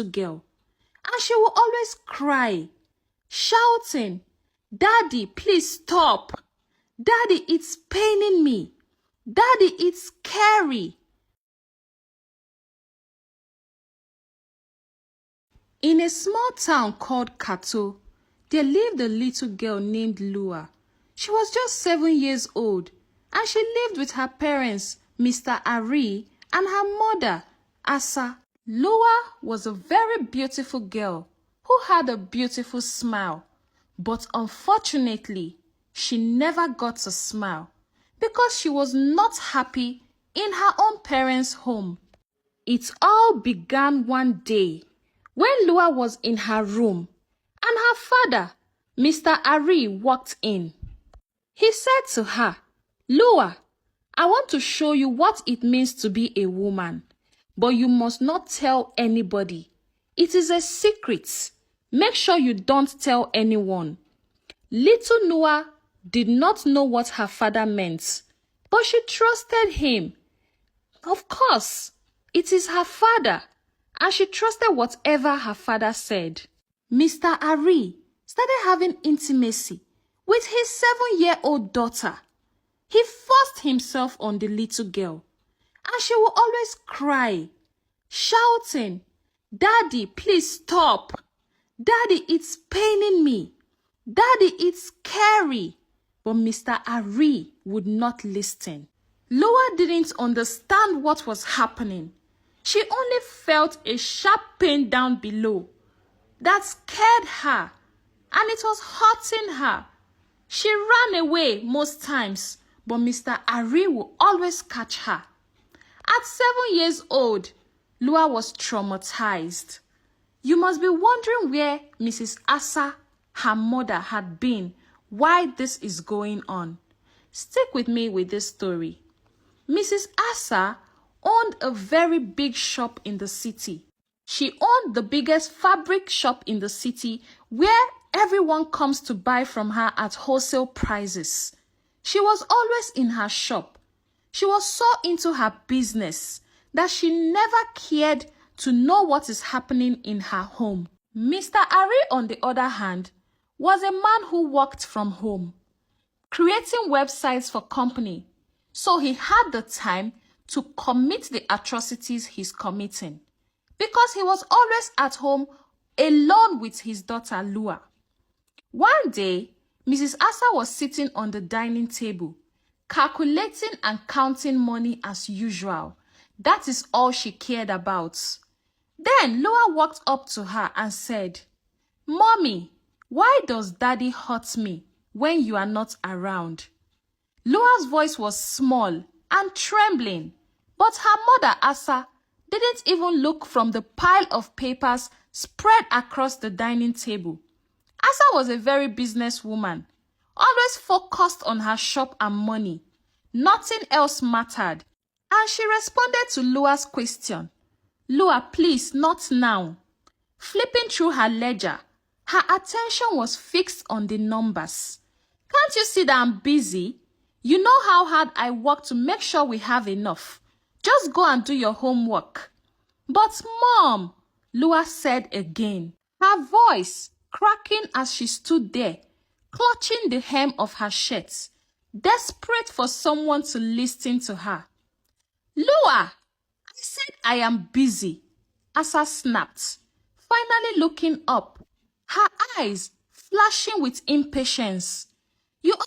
girl, and she will always cry, shouting, "Daddy, please stop. Daddy, it's paining me. Daddy, it's scary." In a small town called Kato, there lived a little girl named Lua. She was just 7 years old, and she lived with her parents, Mr. Ari, and her mother, Asa. Lua was a very beautiful girl who had a beautiful smile, but unfortunately, she never got to smile because she was not happy in her own parents' home. It all began one day when Lua was in her room and her father, Mr. Ari, walked in. He said to her, "Lua, I want to show you what it means to be a woman, but you must not tell anybody. It is a secret. Make sure you don't tell anyone." Little Lua did not know what her father meant, but she trusted him. Of course, it is her father, and she trusted whatever her father said. Mr. Ari started having intimacy with his 7-year-old daughter. He forced himself on the little girl, and she would always cry, shouting, "Daddy, please stop. Daddy, it's paining me. Daddy, it's scary." But Mr. Ari would not listen. Lua didn't understand what was happening. She only felt a sharp pain down below that scared her, and it was hurting her. She ran away most times, but Mr. Ari would always catch her. At 7 years old, Lua was traumatized. You must be wondering where Mrs. Asa, her mother, had been while this is going on. Stick with me with this story. Mrs. Asa owned a very big shop in the city. She owned the biggest fabric shop in the city where everyone comes to buy from her at wholesale prices. She was always in her shop. She was so into her business that she never cared to know what is happening in her home. Mr. Ari, on the other hand, was a man who worked from home, creating websites for company, so he had the time to commit the atrocities he's committing because he was always at home alone with his daughter Lua. One day, Mrs. Asa was sitting on the dining table, calculating and counting money as usual. That is all she cared about. Then Lua walked up to her and said, "Mommy, why does Daddy hurt me when you are not around?" Lua's voice was small and trembling, but her mother Asa didn't even look from the pile of papers spread across the dining table. Asa was a very businesswoman, always focused on her shop and money. Nothing else mattered. And she responded to Lua's question, "Lua, please, not now." Flipping through her ledger, her attention was fixed on the numbers. "Can't you see that I'm busy? You know how hard I work to make sure we have enough. Just go and do your homework." "But Mom," Lua said again, her voice cracking as she stood there, clutching the hem of her shirt, desperate for someone to listen to her. "Lua, I said I am busy," Asa snapped, finally looking up, her eyes flashing with impatience.